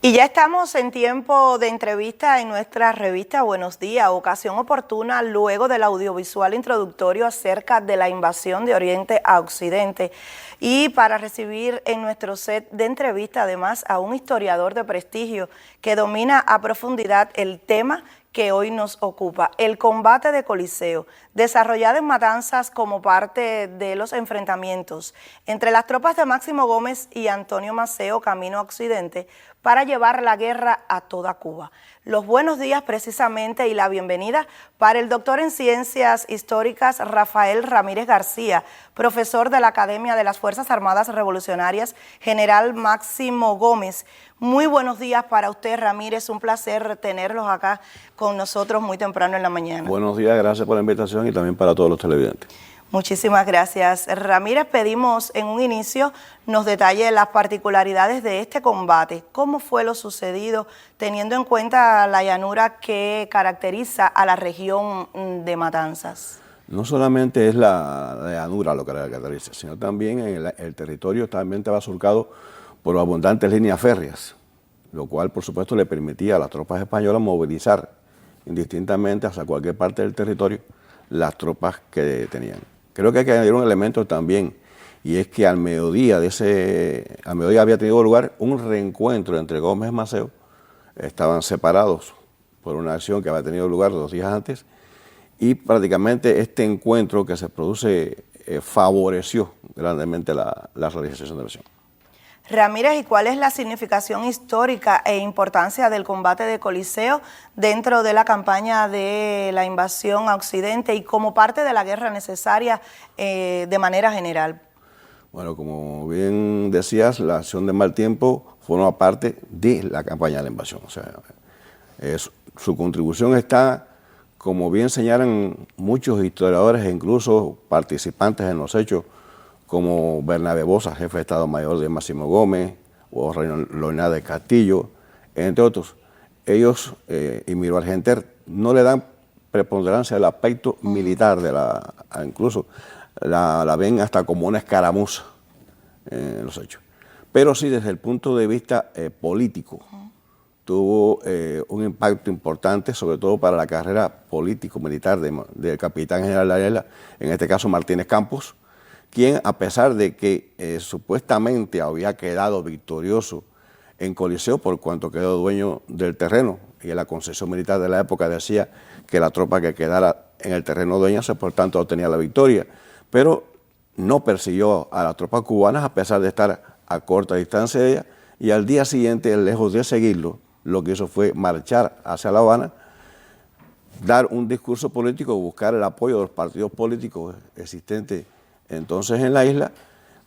Y ya estamos en tiempo de entrevista en nuestra revista Buenos Días, ocasión oportuna luego del audiovisual introductorio acerca de la invasión de Oriente a Occidente. Y para recibir en nuestro set de entrevista además a un historiador de prestigio que domina a profundidad el tema que hoy nos ocupa, el combate de Coliseo, desarrollado en Matanzas como parte de los enfrentamientos entre las tropas de Máximo Gómez y Antonio Maceo camino a Occidente para llevar la guerra a toda Cuba. Los buenos días precisamente y la bienvenida para el doctor en Ciencias Históricas Rafael Ramírez García, profesor de la Academia de las Fuerzas Armadas Revolucionarias, general Máximo Gómez. Muy buenos días para usted, Ramírez, un placer tenerlos acá con nosotros muy temprano en la mañana. Buenos días, gracias por la invitación y también para todos los televidentes. Muchísimas gracias. Ramírez, pedimos en un inicio nos detalle las particularidades de este combate. ¿Cómo fue lo sucedido, teniendo en cuenta la llanura que caracteriza a la región de Matanzas? No solamente es la llanura lo que la caracteriza, sino también el territorio también estaba surcado por abundantes líneas férreas, lo cual por supuesto le permitía a las tropas españolas movilizar indistintamente hacia cualquier parte del territorio las tropas que tenían. Creo que hay que añadir un elemento también, y es que al mediodía había tenido lugar un reencuentro entre Gómez y Maceo. Estaban separados por una acción que había tenido lugar 2 días antes, y prácticamente este encuentro que se produce favoreció grandemente la realización de la acción. Ramírez, ¿y cuál es la significación histórica e importancia del combate de Coliseo dentro de la campaña de la invasión a Occidente y como parte de la guerra necesaria de manera general? Bueno, como bien decías, la acción de Mal Tiempo forma parte de la campaña de la invasión. O sea, su contribución está, como bien señalan muchos historiadores e incluso participantes en los hechos, como Bernabé Boza, jefe de Estado Mayor de Máximo Gómez, o Leonardo de Castillo, entre otros. Ellos y Miró Argenter no le dan preponderancia al aspecto militar, incluso la ven hasta como una escaramuza en los hechos. Pero sí, desde el punto de vista político, tuvo un impacto importante, sobre todo para la carrera político-militar del capitán general de la isla, en este caso Martínez Campos, quien, a pesar de que supuestamente había quedado victorioso en Coliseo por cuanto quedó dueño del terreno, y la concesión militar de la época decía que la tropa que quedara en el terreno dueñase, por tanto obtenía la victoria, pero no persiguió a las tropas cubanas a pesar de estar a corta distancia de ella, y al día siguiente, lejos de seguirlo, lo que hizo fue marchar hacia La Habana, dar un discurso político, buscar el apoyo de los partidos políticos existentes entonces en la isla,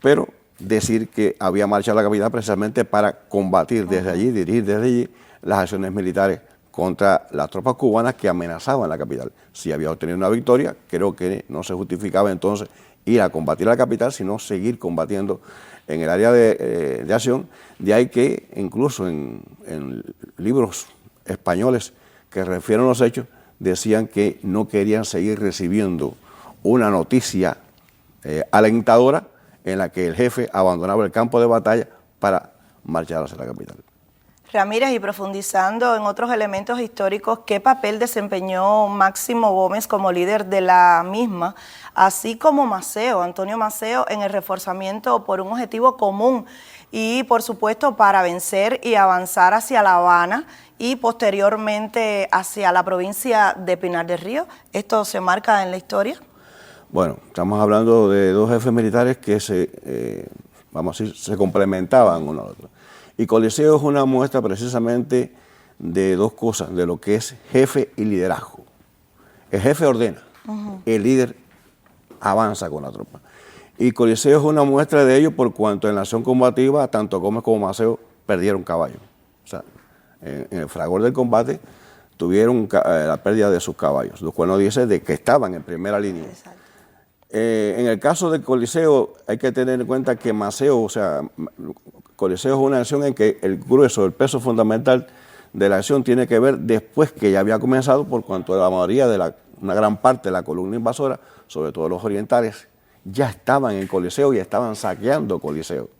pero decir que había marchado a la capital precisamente para combatir desde allí, dirigir desde allí las acciones militares contra las tropas cubanas que amenazaban la capital. Si había obtenido una victoria, creo que no se justificaba entonces ir a combatir a la capital, sino seguir combatiendo en el área de acción. De ahí que incluso en libros españoles que refieren los hechos, decían que no querían seguir recibiendo una noticia alentadora en la que el jefe abandonaba el campo de batalla para marchar hacia la capital. Ramírez, y profundizando en otros elementos históricos, ¿qué papel desempeñó Máximo Gómez como líder de la misma, así como Maceo, Antonio Maceo, en el reforzamiento por un objetivo común y, por supuesto, para vencer y avanzar hacia La Habana y posteriormente hacia la provincia de Pinar del Río? ¿Esto se marca en la historia? Bueno, estamos hablando de 2 jefes militares que se complementaban uno al otro. Y Coliseo es una muestra precisamente de 2 cosas, de lo que es jefe y liderazgo. El jefe ordena, el líder avanza con la tropa. Y Coliseo es una muestra de ello por cuanto en la acción combativa, tanto Gómez como Maceo perdieron caballos. O sea, en el fragor del combate tuvieron la pérdida de sus caballos, lo cual nos dice de que estaban en primera línea. Exacto. En el caso de Coliseo hay que tener en cuenta que Maceo, Coliseo es una acción en que el grueso, el peso fundamental de la acción tiene que ver después que ya había comenzado, por cuanto la mayoría una gran parte de la columna invasora, sobre todo los orientales, ya estaban en Coliseo y estaban saqueando Coliseo.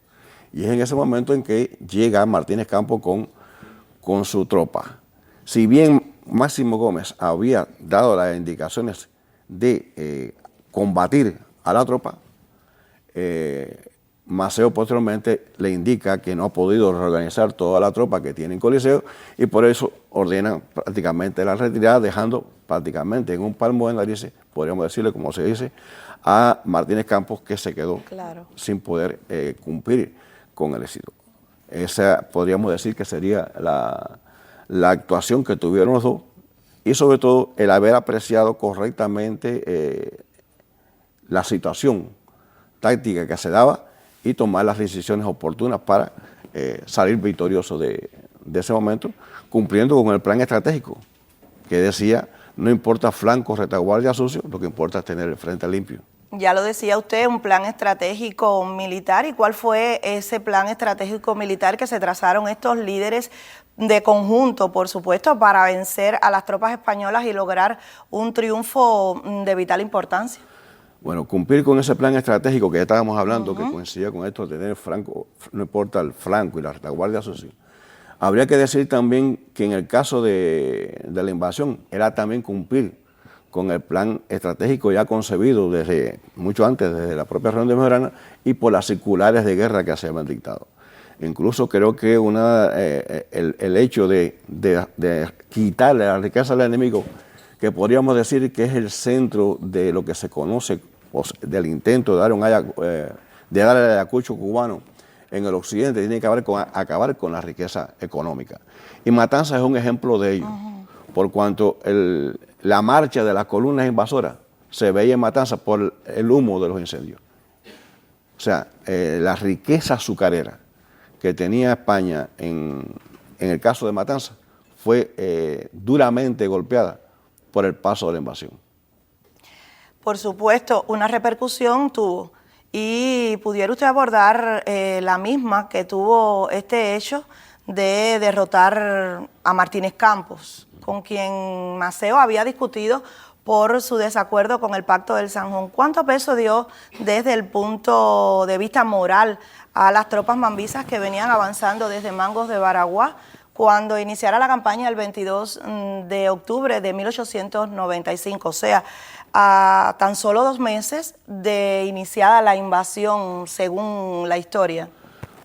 Y es en ese momento en que llega Martínez Campos con con su tropa. Si bien Máximo Gómez había dado las indicaciones de combatir a la tropa, Maceo posteriormente le indica que no ha podido reorganizar toda la tropa que tiene en Coliseo y por eso ordena prácticamente la retirada, dejando prácticamente en un palmo de narices, podríamos decirle como se dice, a Martínez Campos, que se quedó sin poder cumplir con el éxito. Esa podríamos decir que sería la actuación que tuvieron los dos y sobre todo el haber apreciado correctamente la situación táctica que se daba y tomar las decisiones oportunas para salir victorioso de ese momento, cumpliendo con el plan estratégico que decía, no importa flanco, retaguardia sucio, lo que importa es tener el frente limpio. Ya lo decía usted, un plan estratégico militar. ¿Y cuál fue ese plan estratégico militar que se trazaron estos líderes de conjunto, por supuesto, para vencer a las tropas españolas y lograr un triunfo de vital importancia? Bueno, cumplir con ese plan estratégico que ya estábamos hablando, que coincidía con esto de tener franco, no importa el flanco y la retaguardia social. Habría que decir también que en el caso de la invasión era también cumplir con el plan estratégico ya concebido desde mucho antes, desde la propia reunión de Mejorana y por las circulares de guerra que se habían dictado. Incluso creo que el hecho de quitarle la riqueza al enemigo, que podríamos decir que es el centro de lo que se conoce, del intento de darle el Ayacucho cubano en el occidente, tiene que acabar con la riqueza económica. Y Matanzas es un ejemplo de ello, por cuanto la marcha de las columnas invasoras se veía en Matanzas por el humo de los incendios. O sea, la riqueza azucarera que tenía España en el caso de Matanzas fue duramente golpeada por el paso de la invasión. Por supuesto, una repercusión tuvo. ¿Y pudiera usted abordar la misma que tuvo este hecho de derrotar a Martínez Campos, con quien Maceo había discutido por su desacuerdo con el Pacto del Zanjón? ¿Cuánto peso dio desde el punto de vista moral a las tropas mambisas que venían avanzando desde Mangos de Baraguá cuando iniciara la campaña el 22 de octubre de 1895? O sea, a tan solo 2 meses de iniciada la invasión, según la historia.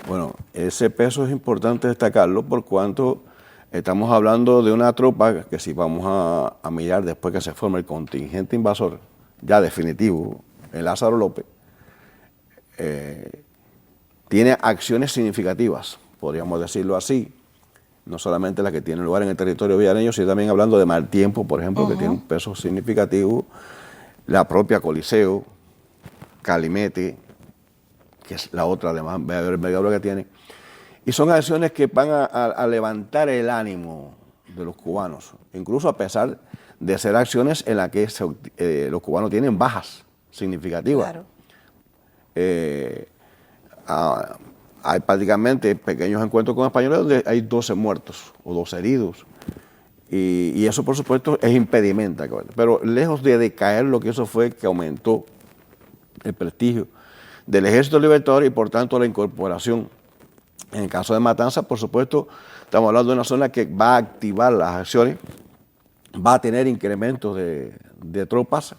Bueno, ese peso es importante destacarlo por cuanto estamos hablando de una tropa que, si vamos a mirar después que se forma el contingente invasor, ya definitivo, en Lázaro López, tiene acciones significativas, podríamos decirlo así, no solamente las que tienen lugar en el territorio villareño, sino también hablando de Maltiempo, por ejemplo, que tiene un peso significativo, la propia Coliseo, Calimete, que es la otra además envergadura que tiene, y son acciones que van a levantar el ánimo de los cubanos, incluso a pesar de ser acciones en las que los cubanos tienen bajas significativas. Claro. Hay prácticamente pequeños encuentros con españoles donde hay 12 muertos o 12 heridos. Y eso, por supuesto, es impedimenta. Pero lejos de decaer, lo que eso fue que aumentó el prestigio del Ejército Libertador y, por tanto, la incorporación. En el caso de Matanzas, por supuesto, estamos hablando de una zona que va a activar las acciones, va a tener incrementos de tropas.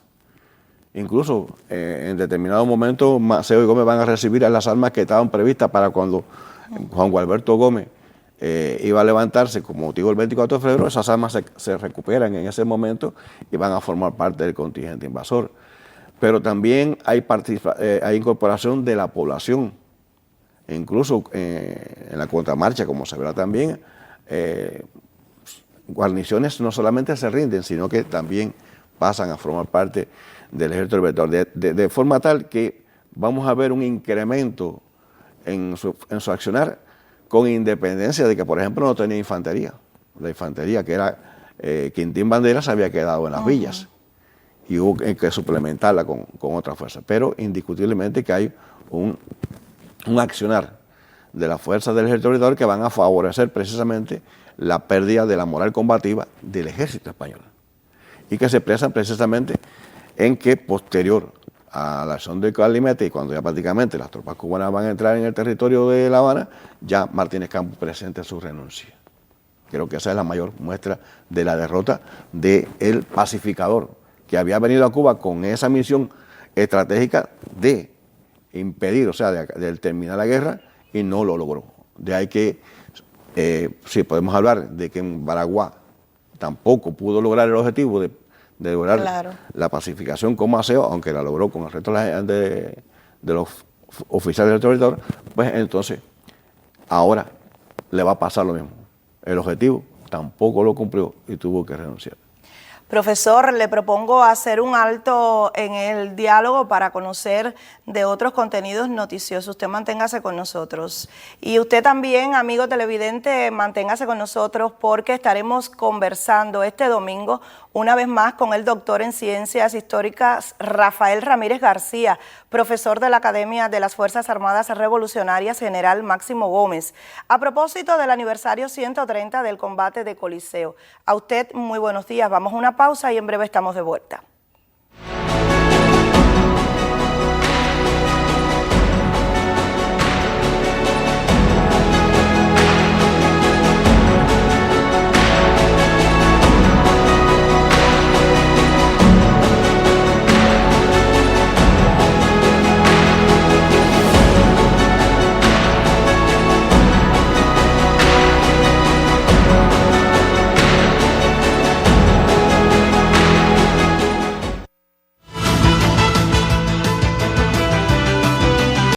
Incluso en determinado momento Maceo y Gómez van a recibir las armas que estaban previstas para cuando Juan Gualberto Gómez iba a levantarse como motivo el 24 de febrero. Esas armas se recuperan en ese momento y van a formar parte del contingente invasor. Pero también hay incorporación de la población. Incluso en la contramarcha, como se verá también, guarniciones no solamente se rinden, sino que también pasan a formar parte del Ejército Libertador, de forma tal que vamos a ver un incremento en su accionar, con independencia de que, por ejemplo, no tenía infantería. La infantería, que era Quintín Banderas, había quedado en las villas y hubo que suplementarla con otra fuerza. Pero indiscutiblemente que hay un accionar de las fuerzas del Ejército Libertador que van a favorecer precisamente la pérdida de la moral combativa del Ejército español y que se expresan precisamente en que, posterior a la acción de Calimete, y cuando ya prácticamente las tropas cubanas van a entrar en el territorio de La Habana, ya Martínez Campos presenta su renuncia. Creo que esa es la mayor muestra de la derrota del pacificador, que había venido a Cuba con esa misión estratégica de impedir, o sea, de terminar la guerra, y no lo logró. De ahí que, sí, podemos hablar de que en Baraguá tampoco pudo lograr el objetivo de lograr la pacificación con Maceo, aunque la logró con el resto de los oficiales del territorio, pues entonces ahora le va a pasar lo mismo. El objetivo tampoco lo cumplió y tuvo que renunciar. Profesor, le propongo hacer un alto en el diálogo para conocer de otros contenidos noticiosos. Usted manténgase con nosotros. Y usted también, amigo televidente, manténgase con nosotros porque estaremos conversando este domingo una vez más con el doctor en Ciencias Históricas Rafael Ramírez García, profesor de la Academia de las Fuerzas Armadas Revolucionarias, general Máximo Gómez, a propósito del aniversario 130 del combate de Coliseo. A usted, muy buenos días. Vamos a una pausa y en breve estamos de vuelta.